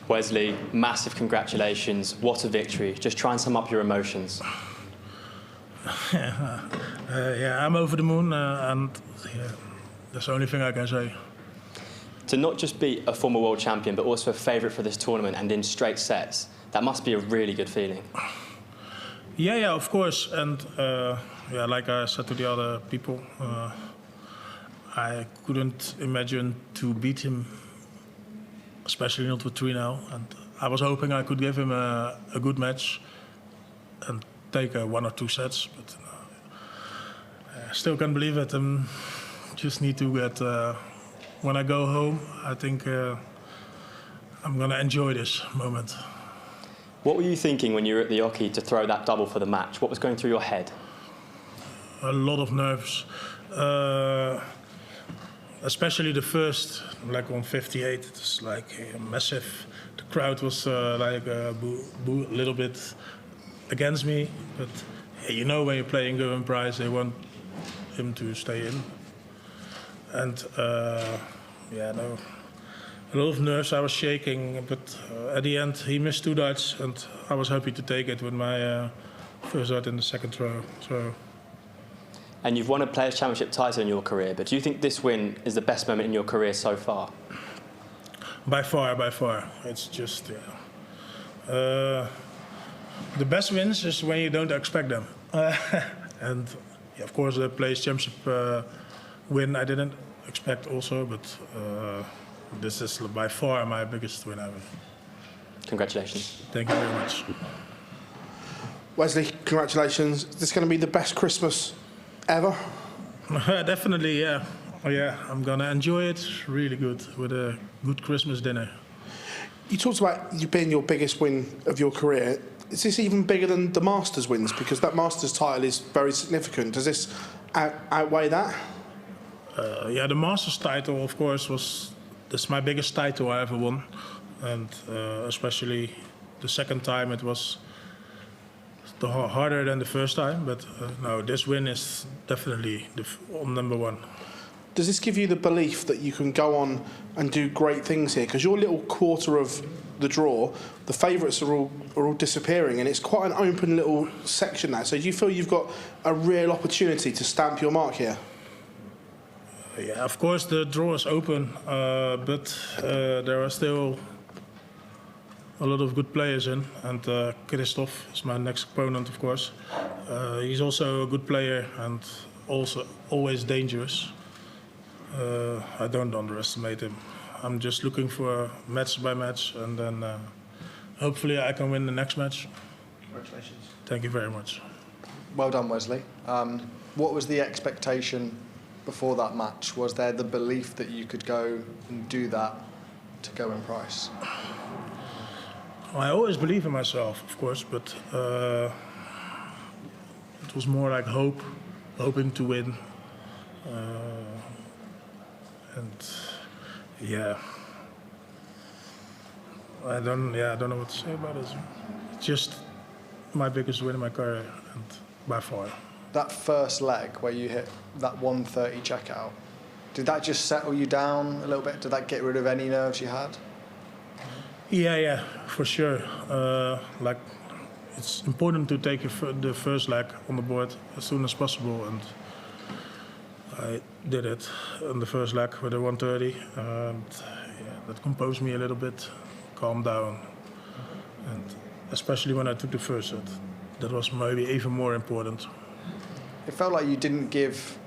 Wesley, massive congratulations. What a victory. Just try and sum up your emotions. Yeah, I'm over the moon, and yeah, that's the only thing I can say. To not just be a former world champion, but also a favourite for this tournament and in straight sets, that must be a really good feeling. Yeah, of course. And yeah, like I said to the other people, I couldn't imagine to beat him, especially not with 3-0. And I was hoping I could give him a good match and take 1 or 2 sets. But I still can't believe it. Just need to get. When I go home, I think I'm going to enjoy this moment. What were you thinking when you were at the Oki to throw that double for the match? What was going through your head? A lot of nerves. Especially the first, like on 58, it was like massive. The crowd was like a little bit against me. But you know, when you're playing Gerwyn Price, they want him to stay in. And yeah, no, a lot of nerves. I was shaking, but at the end he missed 2 darts, and I was happy to take it with my first dart in the second throw. So. And you've won a Players' Championship title in your career, but do you think this win is the best moment in your career so far? By far, by far. It's just the best wins is when you don't expect them. And yeah, of course, the Players' Championship win I didn't expect also, but this is by far my biggest win ever. Congratulations. Thank you very much. Wesley, congratulations. Is this going to be the best Christmas ever? Definitely, yeah. Oh, yeah, I'm going to enjoy it really good with a good Christmas dinner. You talked about you being your biggest win of your career. Is this even bigger than the Masters wins? Because that Masters title is very significant. Does this outweigh that? Yeah, the Masters title, of course, that's my biggest title I ever won. And especially the second time it was harder than the first time. But no, this win is definitely number 1. Does this give you the belief that you can go on and do great things here? Because your little quarter of the draw, the favourites are all disappearing, and it's quite an open little section now. So do you feel you've got a real opportunity to stamp your mark here? Yeah, of course the draw is open, but there are still a lot of good players in, and Christoph is my next opponent, of course. He's also a good player and also always dangerous. I don't underestimate him. I'm just looking for match by match, and then hopefully I can win the next match. Congratulations. Thank you very much. Well done, Wesley. What was the expectation before that match? Was there the belief that you could go and do that to Gerwyn Price? I always believe in myself, of course, but it was more like hoping to win. And yeah, I don't know what to say about it. It's just my biggest win in my career, and by far. That first leg where you hit that 130 checkout, did that just settle you down a little bit? Did that get rid of any nerves you had? Yeah, for sure. Like, it's important to take the first leg on the board as soon as possible, and I did it on the first leg with a 130, and yeah, that composed me a little bit, calmed down, and especially when I took the first set, that was maybe even more important. It felt like you didn't give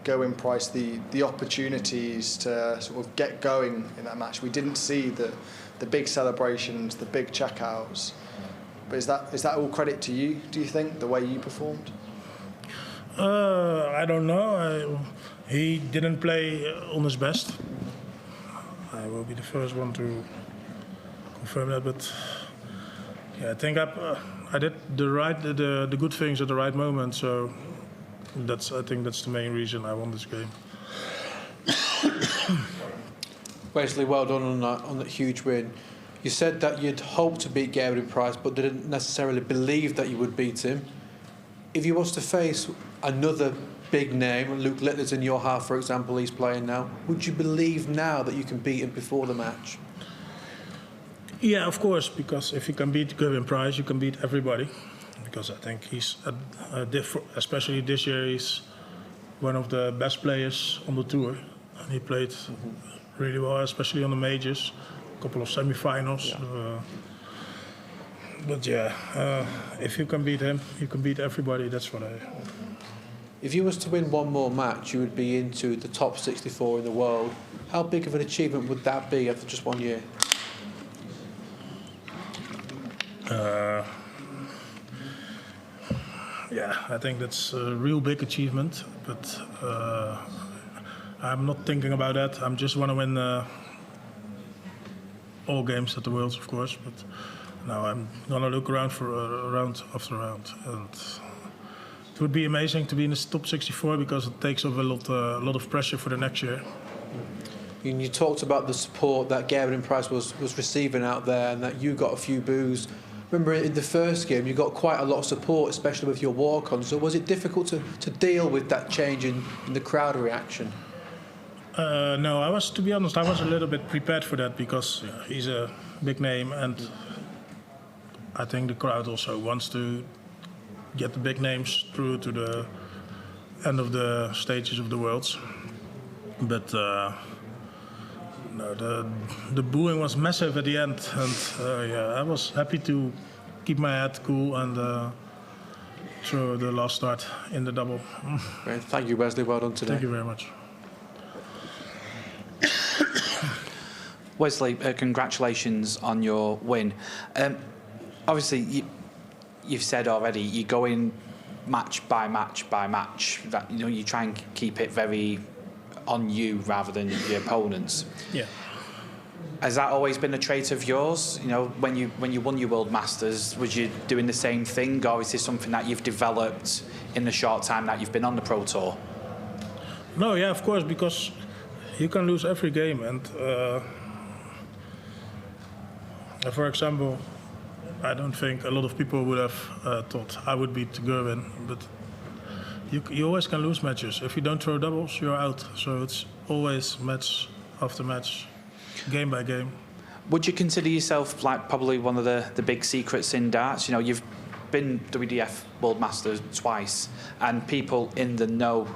Gerwyn Price the opportunities to sort of get going in that match. We didn't see the big celebrations, the big checkouts. But is that all credit to you, do you think, the way you performed? I don't know. He didn't play on his best. I will be the first one to confirm that, but yeah, I think I did the good things at the right moment. So I think that's the main reason I won this game. Wesley, well done on that huge win. You said that you'd hoped to beat Gerwyn Price, but didn't necessarily believe that you would beat him. If you was to face another big name, Luke Littler's in your half, for example, he's playing now, would you believe now that you can beat him before the match? Yeah, of course, because if you can beat Gerwyn Price, you can beat everybody. Because I think he's, especially this year, he's one of the best players on the tour. And he played really well, especially on the majors, a couple of semi-finals. Yeah. But yeah, if you can beat him, you can beat everybody. That's what I... If you was to win one more match, you would be into the top 64 in the world. How big of an achievement would that be after just 1 year? Yeah, I think that's a real big achievement, but I'm not thinking about that. I just want to win all games at the Worlds, of course, but now I'm going to look around for round after round. And it would be amazing to be in the top 64 because it takes off a lot of pressure for the next year. And you talked about the support that Gerwyn Price was receiving out there and that you got a few boos. Remember in the first game you got quite a lot of support, especially with your walk-on. So was it difficult to deal with that change in the crowd reaction? No, to be honest, I was a little bit prepared for that because he's a big name and I think the crowd also wants to get the big names through to the end of the stages of the Worlds. But no, the booing was massive at the end, and I was happy to keep my head cool and throw the last start in the double. Great. Thank you, Wesley. Well done today. Thank you very much. Wesley, congratulations on your win. Obviously, you've said already you go in match by match by match. That you try and keep it very on you rather than your opponents. Yeah. Has that always been a trait of yours? When you won your World Masters, was you doing the same thing, or is this something that you've developed in the short time that you've been on the Pro Tour? No, yeah, of course, because you can lose every game, and for example, I don't think a lot of people would have thought I would beat Gerwyn, but you always can lose matches. If you don't throw doubles, you're out. So it's always match after match, game by game. Would you consider yourself like probably one of the big secrets in darts? You've been WDF World Master twice, and people in the know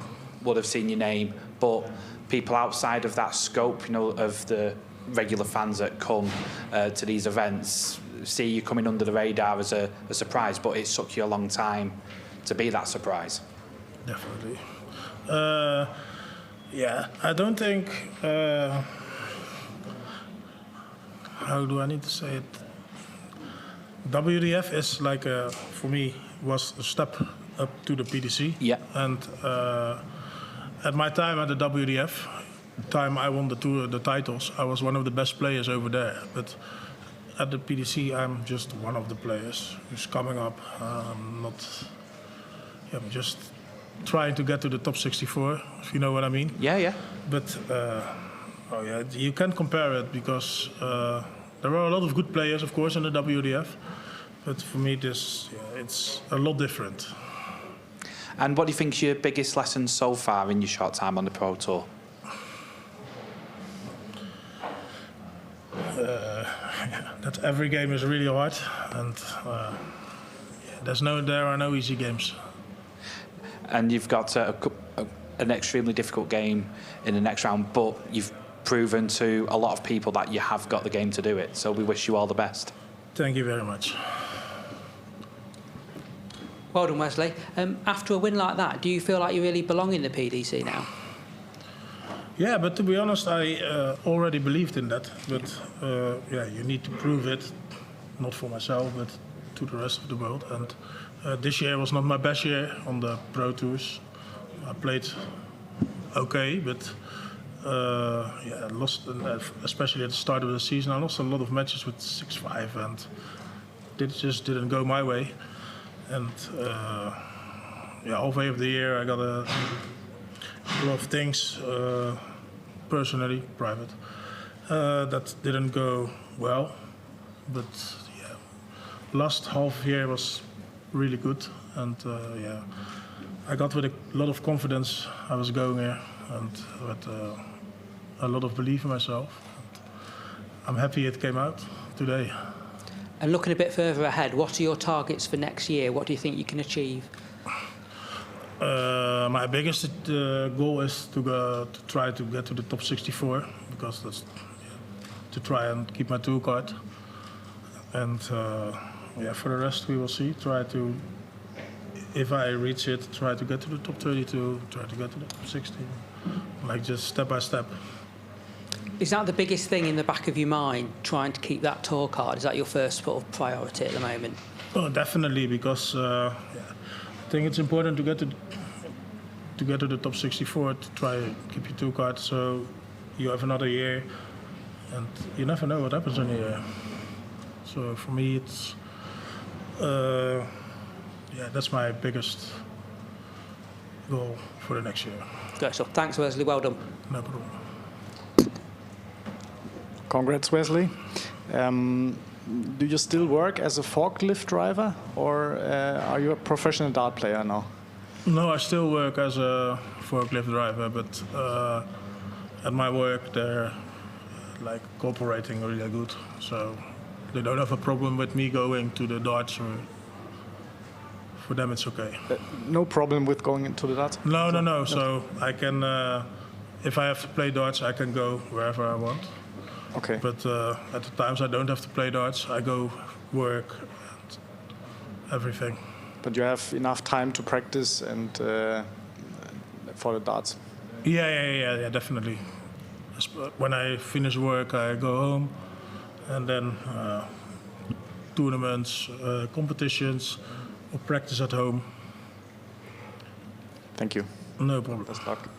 would have seen your name, but people outside of that scope, of the regular fans that come to these events, see you coming under the radar as a surprise, but it took you a long time to be that surprise. Definitely. Yeah, I don't think... how do I need to say it? WDF is like, for me, was a step up to the PDC. Yeah. And at my time at the WDF, time I won the titles, I was one of the best players over there. But at the PDC, I'm just one of the players who's coming up. I'm just trying to get to the top 64, if you know what I mean. Yeah. But you can't compare it because there are a lot of good players, of course, in the WDF. But for me, it's a lot different. And what do you think is your biggest lesson so far in your short time on the Pro Tour? That every game is really hard, and there are no easy games. And you've got an extremely difficult game in the next round, but you've proven to a lot of people that you have got the game to do it. So we wish you all the best. Thank you very much. Well done, Wesley. After a win like that, do you feel like you really belong in the PDC now? Yeah, but to be honest, I already believed in that. But you need to prove it, not for myself, but to the rest of the world. And this year was not my best year on the Pro Tours. I played okay, but I lost, especially at the start of the season. I lost a lot of matches with 6-5, and it just didn't go my way. And halfway of the year, I got a lot of things, personally, private, that didn't go well. But last half year was really good, and I got with a lot of confidence. I was going here, and with a lot of belief in myself. And I'm happy it came out today. And looking a bit further ahead, what are your targets for next year? What do you think you can achieve? My biggest goal is to try to get to the top 64, because that's to try and keep my tour card. And for the rest we will see. Try to, if I reach it, try to get to the top 32, try to get to the top 16, like just step by step. Is that the biggest thing in the back of your mind, trying to keep that tour card? Is that your first sort of priority at the moment? Oh, definitely, because I think it's important to get to the top 64 to try to keep your tour card, so you have another year, and you never know what happens in a year. So for me, it's that's my biggest goal for the next year. Great stuff. Thanks, Wesley. Well done. No problem. Congrats, Wesley. Do you still work as a forklift driver, or are you a professional dart player now? No, I still work as a forklift driver, but at my work they're like cooperating really good, so they don't have a problem with me going to the darts. Or for them, it's okay. No problem with going into the darts? No. So I can, if I have to play darts, I can go wherever I want. Okay. But at the times I don't have to play darts, I go work and everything. But you have enough time to practice and for the darts? Yeah, definitely. When I finish work, I go home, and then tournaments, competitions, or practice at home. Thank you. No problem. Best luck.